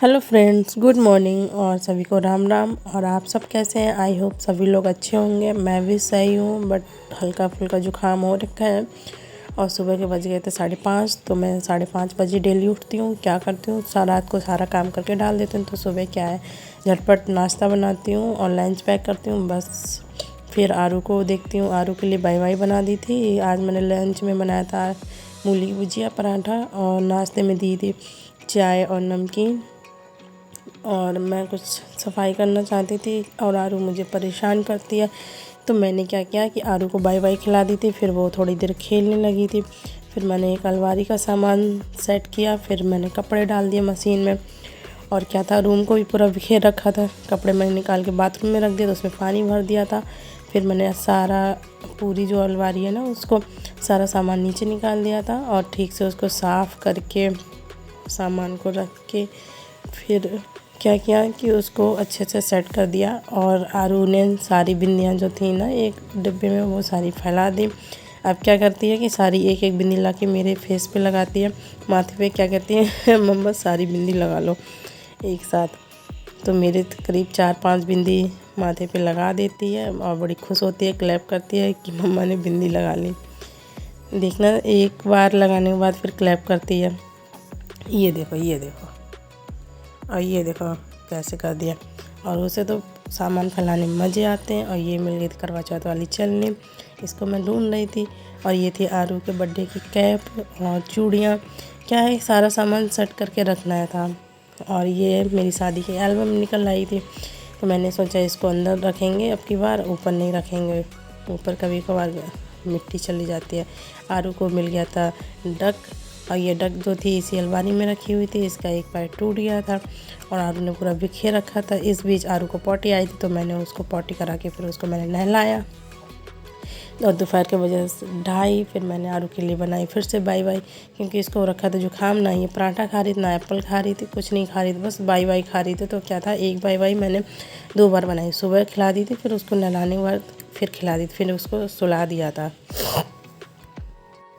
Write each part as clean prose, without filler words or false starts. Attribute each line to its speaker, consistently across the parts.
Speaker 1: Hello friends, good morning और सभी को राम राम। और आप सब कैसे हैं? आई होप सभी लोग अच्छे होंगे। मैं भी सही हूँ, बट हल्का फुल्का जुकाम हो रखा है। और सुबह के बज गए थे 5:30, तो मैं 5:30 बजे डेली उठती हूँ। क्या करती हूँ, रात को सारा काम करके डाल देती हूँ, तो सुबह क्या है, झटपट नाश्ता बनाती हूँ और लंच पैक करती हूँ बस। फिर आरू को देखती हूँ, आरू के लिए बाई बाई बना दी थी। आज मैंने लंच में बनाया था मूली की भुजिया, पराठा, और नाश्ते में दी थी चाय और नमकीन। और मैं कुछ सफाई करना चाहती थी और आरू मुझे परेशान करती है, तो मैंने क्या किया कि आरू को बाई बाई खिला दी थी। फिर वो थोड़ी देर खेलने लगी थी। फिर मैंने एक अलमारी का सामान सेट किया, फिर मैंने कपड़े डाल दिए मशीन में। और क्या था, रूम को भी पूरा बिखेर रखा था। कपड़े मैंने निकाल के बाथरूम में रख दिया, तो उसमें पानी भर दिया था। फिर मैंने सारा पूरी जो अलमारी है ना, उसको सारा सामान नीचे निकाल दिया था और ठीक से उसको साफ़ करके सामान को रख के फिर क्या किया कि उसको अच्छे से सेट कर दिया। और आरू ने सारी बिंदियाँ जो थी ना एक डिब्बे में, वो सारी फैला दी। अब क्या करती है कि सारी एक एक बिंदी ला के मेरे फेस पे लगाती है, माथे पे। क्या कहती है मम्मा सारी बिंदी लगा लो एक साथ। तो मेरे करीब 4-5 बिंदी माथे पे लगा देती है और बड़ी खुश होती है, क्लैप करती है कि मम्मा ने बिंदी लगा ली। देखना, एक बार लगाने के बाद फिर क्लैप करती है। ये देखो, ये देखो, और ये देखो कैसे कर दिया। और उसे तो सामान फैलाने में मज़े आते हैं। और ये मिल गई थी करवा चौथ वाली चलनी, इसको मैं ढूंढ रही थी। और ये थी आरू के बर्थडे की कैप और चूड़ियाँ। क्या है, सारा सामान सेट करके रखना था। और ये मेरी शादी की एल्बम निकल आई थी, तो मैंने सोचा इसको अंदर रखेंगे अब की बार, ऊपर नहीं रखेंगे। ऊपर कभी कभार मिट्टी चली जाती है। आरू को मिल गया था डक, और ये डक जो थी इसी अलमारी में रखी हुई थी। इसका एक पैर टूट गया था और आरू ने पूरा बिखेर रखा था। इस बीच आरू को पॉटी आई थी, तो मैंने उसको पॉटी करा के फिर उसको मैंने नहलाया। और दोपहर के बजे 2:30 फिर मैंने आरू के लिए बनाई फिर से बाई बाई, क्योंकि इसको रखा था जुकाम। ना ये पराठा खा रही थी, ना एप्पल खा रही थी, कुछ नहीं खा रही थी, बस बाई बाई खा रही थी। तो क्या था, एक बाई बाई मैंने 2 बार बनाई। सुबह खिला दी थी, फिर उसको नहलाने के बाद फिर खिला दी थी, फिर उसको सुला दिया था।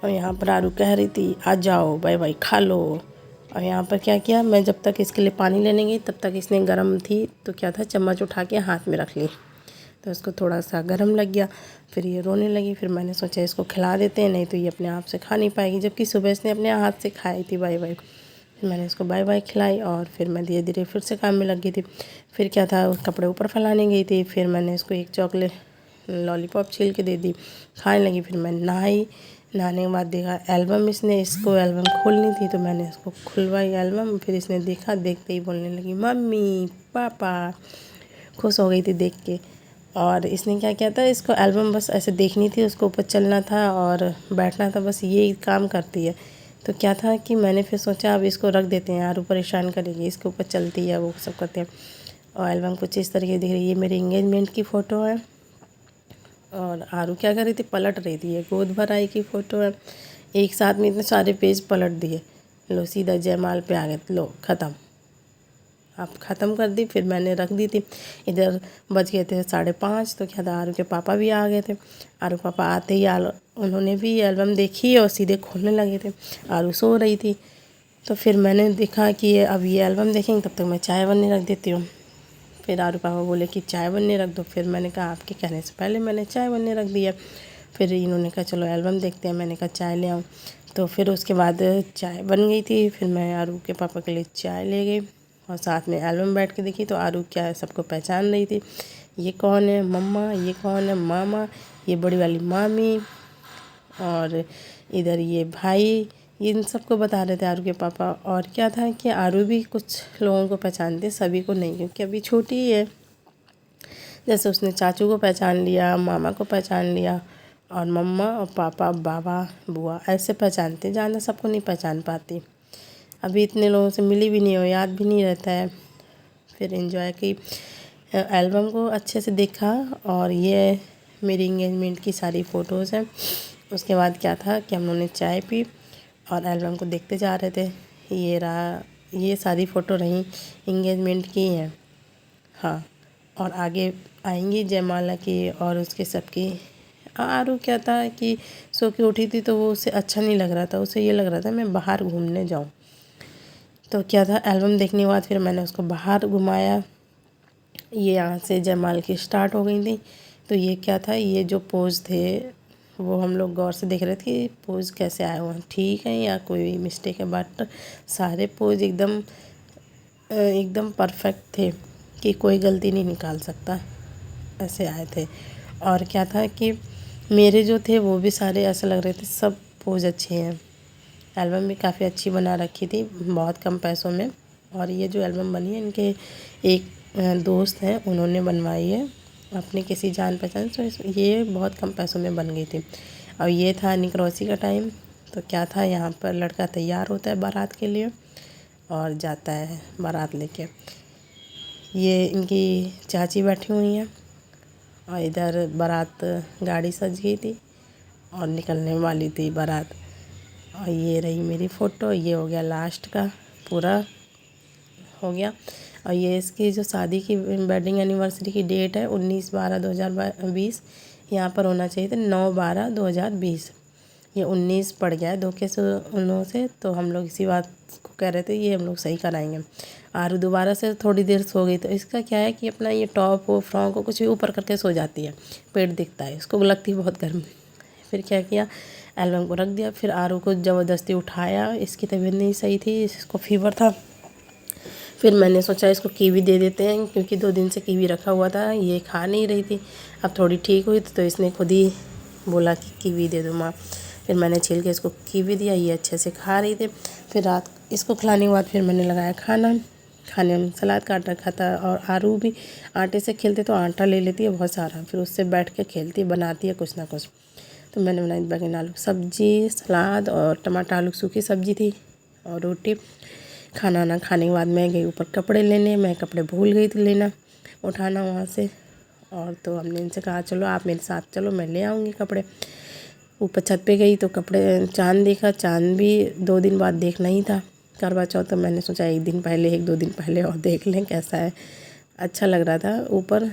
Speaker 1: और यहाँ पर आरू कह रही थी आ जाओ बाई बाई खा लो। और यहाँ पर क्या किया, मैं जब तक इसके लिए पानी लेने गई तब तक इसने गर्म थी, तो क्या था, चम्मच उठा के हाथ में रख ली, तो इसको थोड़ा सा गर्म लग गया। फिर ये रोने लगी। फिर मैंने सोचा इसको खिला देते हैं, नहीं तो ये अपने आप से खा नहीं पाएगी, जबकि सुबह इसने अपने हाथ से खाई थी बाई बाई। फिर मैंने इसको बाई बाई खिलाई और फिर मैं धीरे धीरे फिर से काम में लग गई थी। फिर क्या था, कपड़े ऊपर फैलाने गई थी। फिर मैंने इसको एक चॉकलेट लॉलीपॉप छील के दे दी, खाने लगी। फिर मैं नहाई, नहाने के बाद देखा एल्बम, इसको एल्बम खोलनी थी, तो मैंने इसको खुलवाई एल्बम। फिर इसने देखा, देखते ही बोलने लगी मम्मी पापा, खुश हो गई थी देख के। और इसने क्या किया था, इसको एल्बम बस ऐसे देखनी थी, उसको ऊपर चलना था और बैठना था, बस ये काम करती है। तो क्या था कि मैंने फिर सोचा अब इसको रख देते हैं, आरू परेशान करेगी, इसके ऊपर चलती है, वो सब करते हैं। और एल्बम कुछ इस तरीके दिख रही है, ये मेरी इंगेजमेंट की फ़ोटो है। और आरू क्या कर रही थी, पलट रही थी। ये गोद भराई की फ़ोटो है। एक साथ में इतने सारे पेज पलट दिए। लो सीधा जयमाल पे आ गए, लो ख़त्म, अब ख़त्म कर दी। फिर मैंने रख दी थी। इधर बज गए थे 5:30, तो क्या था, आरू के पापा भी आ गए थे। आरू पापा आते ही उन्होंने भी एल्बम देखी और सीधे खोलने लगे थे। आरू सो रही थी, तो फिर मैंने देखा कि अब ये एल्बम देखेंगे, तब तक मैं चाय बनने रख देती हूँ। फिर आरू पापा बोले कि चाय बनने रख दो। फिर मैंने कहा आपके कहने से पहले मैंने चाय बनने रख दिया। फिर इन्होंने कहा चलो एल्बम देखते हैं, मैंने कहा चाय ले आऊँ। तो फिर उसके बाद चाय बन गई थी। फिर मैं आरू के पापा के लिए चाय ले गई और साथ में एल्बम बैठ के देखी। तो आरू क्या है, सबको पहचान रही थी, ये कौन है मम्मा, ये कौन है मामा, ये बड़ी वाली मामी, और इधर ये भाई, इन सबको बता रहे थे आरू के पापा। और क्या था कि आरू भी कुछ लोगों को पहचानते, सभी को नहीं, क्योंकि अभी छोटी ही है। जैसे उसने चाचू को पहचान लिया, मामा को पहचान लिया, और मम्मा और पापा, बाबा, बुआ ऐसे पहचानते, ज़्यादा सबको नहीं पहचान पाती। अभी इतने लोगों से मिली भी नहीं हो, याद भी नहीं रहता है। फिर एंजॉय की, एल्बम को अच्छे से देखा। और ये मेरी इंगेजमेंट की सारी फ़ोटोज़ हैं। उसके बाद क्या था कि हम लोगों ने चाय पी और एल्बम को देखते जा रहे थे। ये रहा, ये सारी फ़ोटो रही इंगेजमेंट की हैं। हाँ, और आगे आएंगी जयमाला की और उसके सबकी। आरू क्या था कि सो के उठी थी, तो वो उसे अच्छा नहीं लग रहा था, उसे ये लग रहा था मैं बाहर घूमने जाऊँ। तो क्या था, एल्बम देखने के बाद फिर मैंने उसको बाहर घुमाया। ये यहाँ से जयमाल की स्टार्ट हो गई थी। तो ये क्या था, ये जो पोज थे वो हम लोग गौर से देख रहे थे कि पोज कैसे आए हुए हैं, ठीक है या कोई मिस्टेक है। बट सारे पोज एकदम परफेक्ट थे कि कोई गलती नहीं निकाल सकता, ऐसे आए थे। और क्या था कि मेरे जो थे वो भी सारे ऐसे लग रहे थे, सब पोज अच्छे हैं। एल्बम भी काफ़ी अच्छी बना रखी थी बहुत कम पैसों में। और ये जो एल्बम बनी है इनके एक दोस्त हैं, उन्होंने बनवाई है अपने किसी जान पहचान से। ये बहुत कम पैसों में बन गई थी। और ये था निकरोसी का टाइम। तो क्या था, यहाँ पर लड़का तैयार होता है बारात के लिए और जाता है बारात लेके। ये इनकी चाची बैठी हुई हैं और इधर बारात गाड़ी सज गई थी और निकलने वाली थी बारात। और ये रही मेरी फ़ोटो। ये हो गया लास्ट का, पूरा हो गया। और ये इसकी जो शादी की वेडिंग एनिवर्सरी की डेट है 19/12/2020। यहाँ पर होना चाहिए था 9/12/2020। ये 19 पड़ गया है 2 के उनों से। तो हम लोग इसी बात को कह रहे थे, ये हम लोग सही कराएंगे। और दोबारा से थोड़ी देर सो गई। तो इसका क्या है कि अपना ये टॉप हो फ्रॉक हो कुछ भी ऊपर करके सो जाती है, पेट दिखता है, इसको लगती है बहुत गर्मी। फिर क्या किया, एल्बम को रख दिया। फिर आरू को ज़बरदस्ती उठाया, इसकी तबीयत नहीं सही थी, इसको फीवर था। फिर मैंने सोचा इसको कीवी दे देते हैं, क्योंकि 2 दिन से कीवी रखा हुआ था, ये खा नहीं रही थी। अब थोड़ी ठीक हुई तो इसने खुद ही बोला कि कीवी दे दो माँ। फिर मैंने छील के इसको कीवी दिया, ये अच्छे से खा रही थी। फिर रात इसको खिलाने के बाद फिर मैंने लगाया खाना। खाने में सलाद काट रखा था। और आरू भी आटे से खेलते तो आटा ले लेती है बहुत सारा, फिर उससे बैठ के खेलती है, बनाती है कुछ ना कुछ। तो मैंने बनाई बैंगन आलू सब्जी, सलाद और टमाटर आलू सूखी सब्जी थी और रोटी। खाना ना खाने के बाद मैं गई ऊपर कपड़े लेने। मैं कपड़े भूल गई थी लेना, उठाना वहाँ से। और तो हमने इनसे कहा चलो आप मेरे साथ चलो, मैं ले आऊँगी कपड़े। ऊपर छत पे गई तो कपड़े चाँद देखा। चाँद भी 2 दिन बाद देखना ही था, करवा चौथ। तो मैंने सोचा 1 दिन पहले 1-2 दिन पहले और देख लें कैसा है। अच्छा लग रहा था ऊपर।